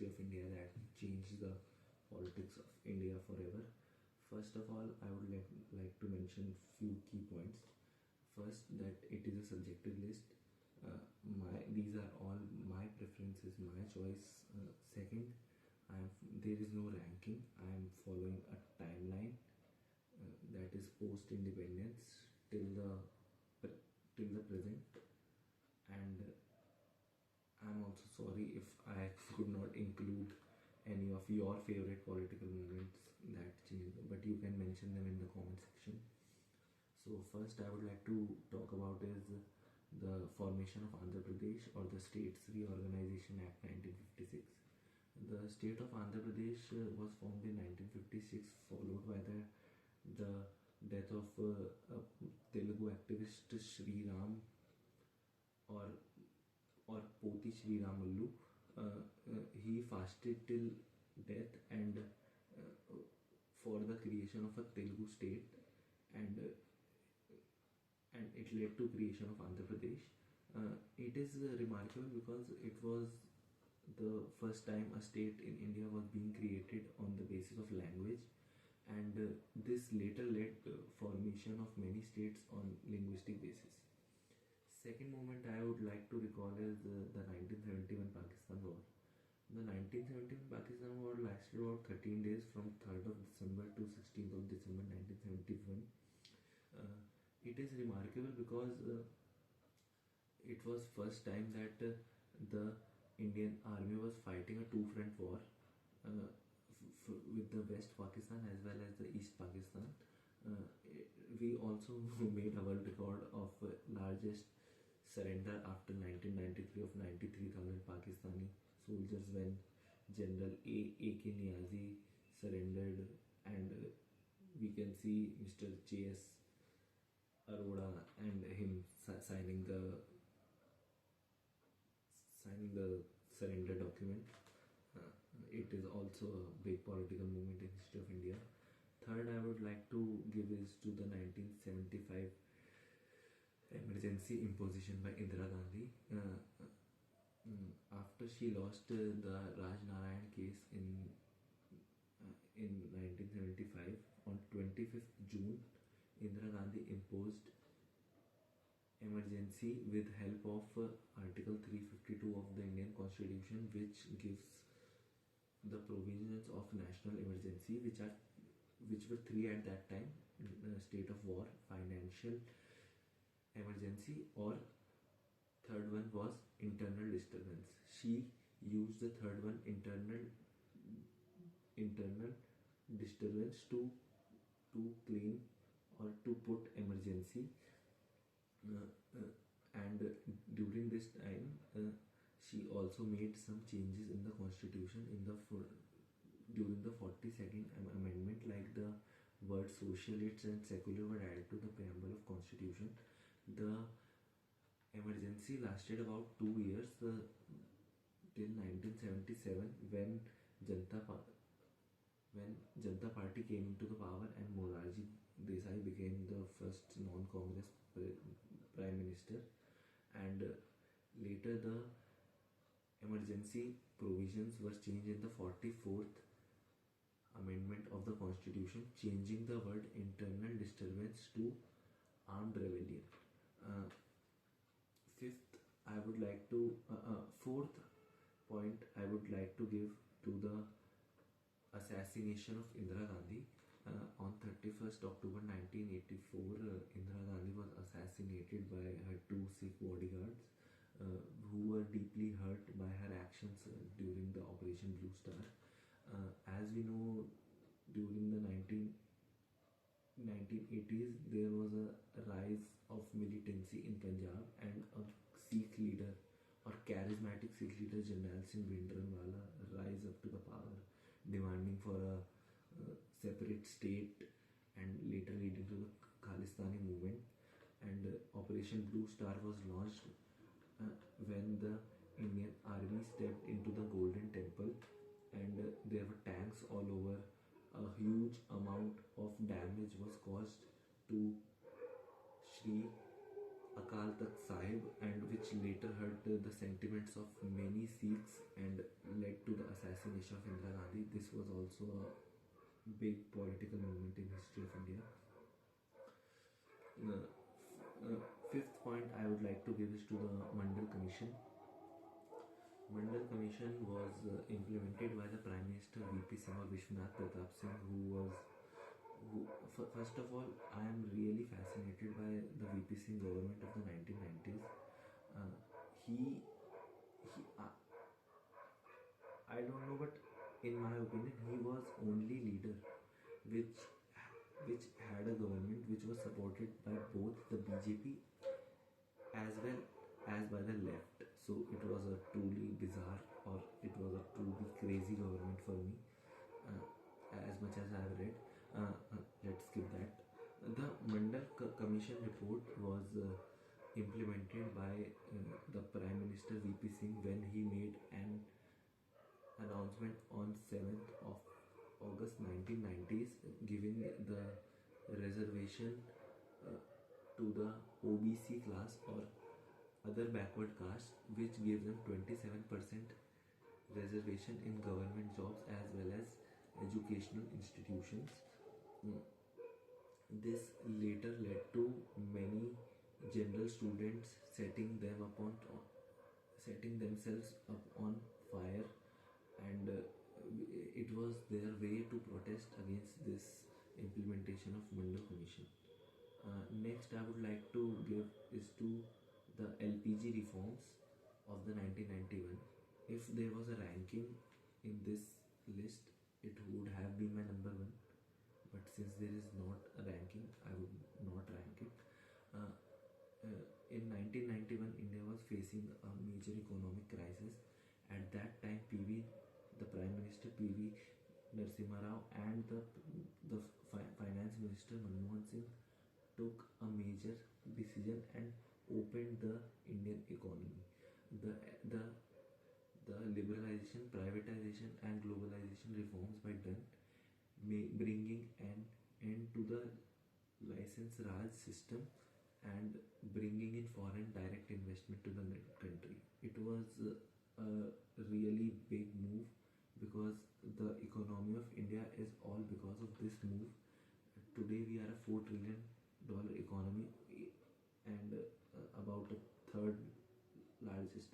history of India that changed the politics of India forever. First of all, I would like to mention few key points. First, that it is a subjective list. These are all my preferences, my choice. Second, there is no ranking. I am following a timeline that is post independence till the present, and I'm also sorry if I could not include any of your favorite political movements that changed, but you can mention them in the comment section. So first I would like to talk about is the formation of Andhra Pradesh, or the States Reorganization Act 1956. The state of Andhra Pradesh was formed in 1956, followed by the death of Telugu activist Sri Ram, or Poti Sri Ramallu. He fasted till death, and for the creation of a Telugu state, and it led to creation of Andhra Pradesh. It is remarkable because it was the first time a state in India was being created on the basis of language, and this later led formation of many states on linguistic basis. Second moment I would like to recall is the 1971 Pakistan War. The 1971 Pakistan War lasted about 13 days, from 3rd of December to 16th of December 1971. It is remarkable because it was first time that the Indian army was fighting a two-front war with the West Pakistan as well as the East Pakistan. We also made a world record of largest surrender after 1993 of 93,000 Pakistani soldiers, when General A.K. Niazi surrendered, and we can see Mr. J.S. Arora and him signing the surrender document. It is also a big political movement in history of India. Third, I would like to give is to the 1975 emergency imposition by Indira Gandhi. After she lost the Raj Narayan case in 1975, on 25th June, Indira Gandhi imposed emergency with help of Article 352 of the Indian Constitution, which gives the provisions of national emergency, which were three at that time: state of war, financial emergency, or third one was internal disturbance. She used the third one, internal disturbance, to claim or to put emergency. And during this time she also made some changes in the constitution during the 42nd amendment, like the word socialists and secular were added to the preamble of constitution. The emergency lasted about 2 years, till 1977, when Janata Party came into the power and Morarji Desai became the first non-Congress Prime Minister, and later the emergency provisions were changed in the 44th amendment of the constitution, changing the word internal disturbance to armed rebellion. Fourth point I would like to give to the assassination of Indira Gandhi. On 31st October 1984, Indira Gandhi was assassinated by her two Sikh bodyguards, who were deeply hurt by her actions during the Operation Blue Star. As we know, during the 1980s, there was a rise of militancy in Punjab, and a Sikh leader, or charismatic Sikh leader, Jarnail Singh Bhindranwala, rise up to the power, demanding for a separate state, and later leading to the Khalistani movement. And Operation Blue Star was launched when the Indian army stepped into the Golden Temple, and there were tanks all over. A huge amount of damage was caused to Sri Akal Takht Sahib, and which later hurt the sentiments of many Sikhs and led to the assassination of Indira Gandhi. This was also a big political moment in history of India. The fifth point I would like to give is to the Mandal Commission. Mandal Commission was implemented by the Prime Minister VP Singh or Vishwanath Pratap Singh, first of all, I am really fascinated by the VP Singh government of the 1990s. Uh, he I don't know, but in my opinion, he was only leader which which had a government which was supported by both the BJP as well as by the left. So it was a truly bizarre, or it was a truly crazy government for me. Uh, as much as I have read, let's skip that. The Mandal Commission report was implemented by the Prime Minister VP Singh when he made an announcement on 7th of August 1990s, giving the reservation uh, to the OBC class or other backward caste, which gave them 27% reservation in government jobs as well as educational institutions. Mm, This later led to many general students setting themselves up on fire, and it was their way to protest against this implementation of Mandal Commission. Next, I would like to give is to the LPG reforms of the 1991. If there was a ranking in this list, it would have been my number one. But since there is not a ranking, I would not rank it. Uh, in 1991, India was facing a major economic crisis. At that time, the Prime Minister PV Narasimha Rao and the Finance Minister Manmohan Singh took a major decision and opened the Indian economy. The the the liberalization, privatization, and globalization reforms were done, bringing an end to the license Raj system and bringing in foreign direct investment to the country. It was a really big move because the economy of India is all because of this move. Today we are a $4 trillion economy, and about a third largest,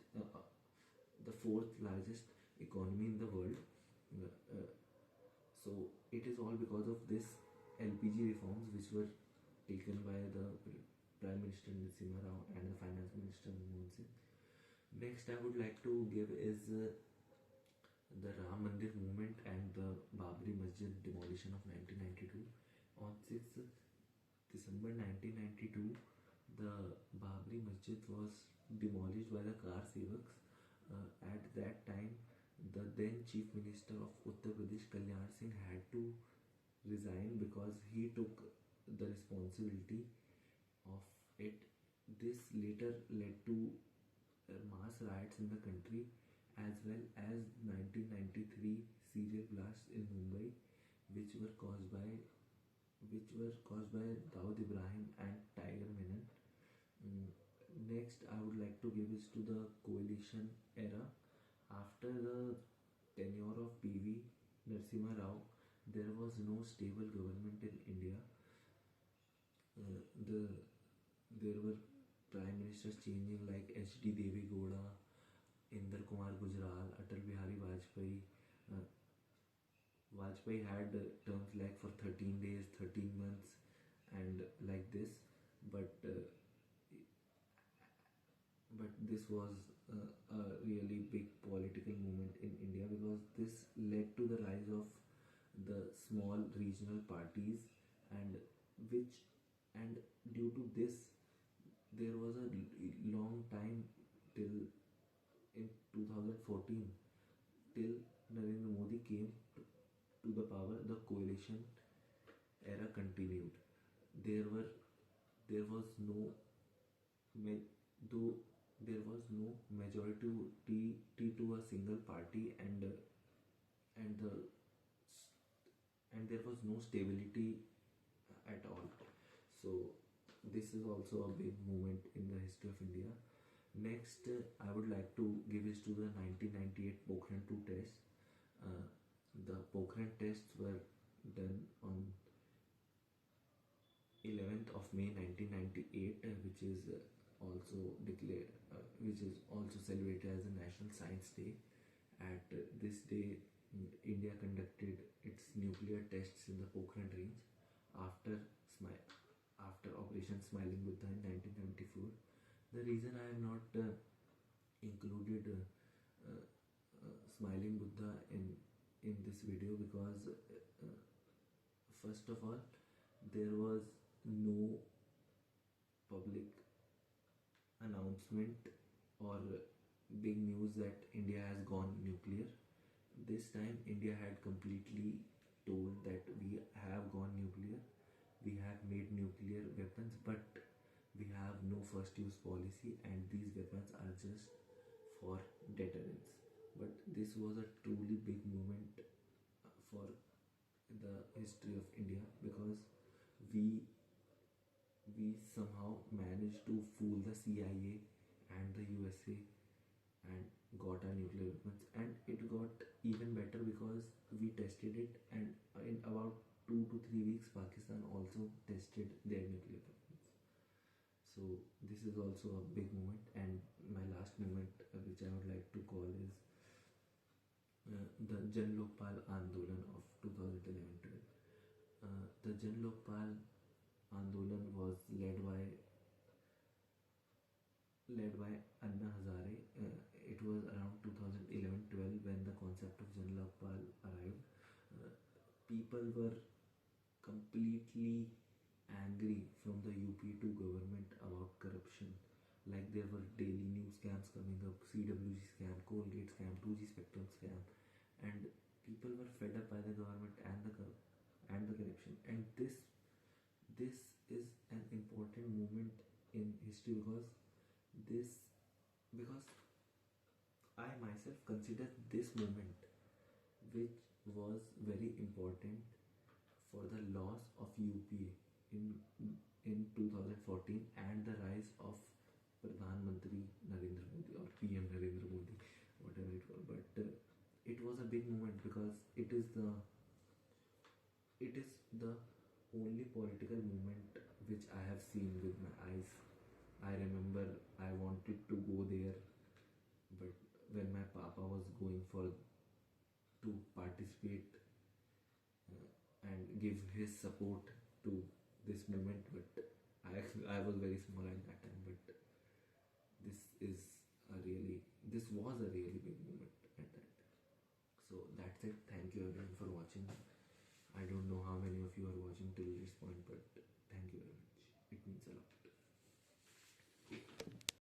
the fourth largest economy in the world. So it is all because of this LPG reforms which were taken by the Prime Minister Narasimha Rao and the Finance Minister Manmohan Singh. Next, I would like to give is the Ram Mandir movement and the Babri Masjid demolition of 1992. On 6th December 1992, the Babri Masjid was demolished by the Kar Sevaks. At that time, the then Chief Minister of Uttar Pradesh Kalyan Singh had to resign because he took the responsibility of it. This later led to mass riots in the country as well as 1993 serial blasts in Mumbai, which were caused by Dawood Ibrahim and Tiger Menon. Next, I would like to give is to the coalition era. After the tenure of PV Narasimha Rao, there was no stable government in India. There were prime ministers changing like H.D. Devi Gowda, Inder Kumar Gujral, Atal Bihari Vajpayee. Vajpayee had terms like for 13 days, 13 months, and like this. But this was a really big political movement in India because this led to the rise of the small regional parties, and which and due to this there was a long time till in 2014 till Narendra Modi came to the power. The coalition era continued. There was no though there was no majority to a single party, and the and there was no stability at all. So this is also a big moment in the history of India. Next, I would like to give is to the 1998 Pokhran 2 test. Uh, the Pokhran tests were done on 11th of May 1998, which is also declared, which is also celebrated as a National Science Day. At this day, India conducted its nuclear tests in the Pokhran range after after Operation Smiling Buddha in 1974. The reason I have not included Smiling Buddha in this video because first of all, there was no public announcement or big news that India has gone nuclear. This time, India had completely told that we have gone nuclear, we have made nuclear weapons, but we have no first use policy, and these weapons are just for deterrence. But this was a truly big moment for the history of India because we we somehow managed to fool the CIA and the USA and got our nuclear weapons, and it got even better because we tested it, and in about 2 to 3 weeks Pakistan also tested their nuclear weapons. So this is also a big moment. And my last moment which I would like to call is the Jan Lokpal Andolan of 2011-12. The Jan Lokpal Andolan was led by Anna Hazare. It was around 2011-12 when the concept of Jan Lokpal arrived. People were completely angry from the UP2 government about corruption. Like there were daily news scams coming up, CWG scam, Colgate scam, 2G Spectrum scam, and people were fed up by the government and the corruption. And this is an important moment in history this because I myself consider this moment, which was very important for the loss of UPA in 2014 and the rise of Pradhan Mantri Narendra Modi or PM Narendra Modi, whatever it was. But it was a big moment because it is the only political movement which I have seen with my eyes. I remember I wanted to go there, but when my papa was going for to participate and give his support to this movement, but I was very small at that time. But this is this was a really big moment at that. So that's it. Thank you everyone for watching. I don't know how many of you are watching till this point, but thank you very much. It means a lot.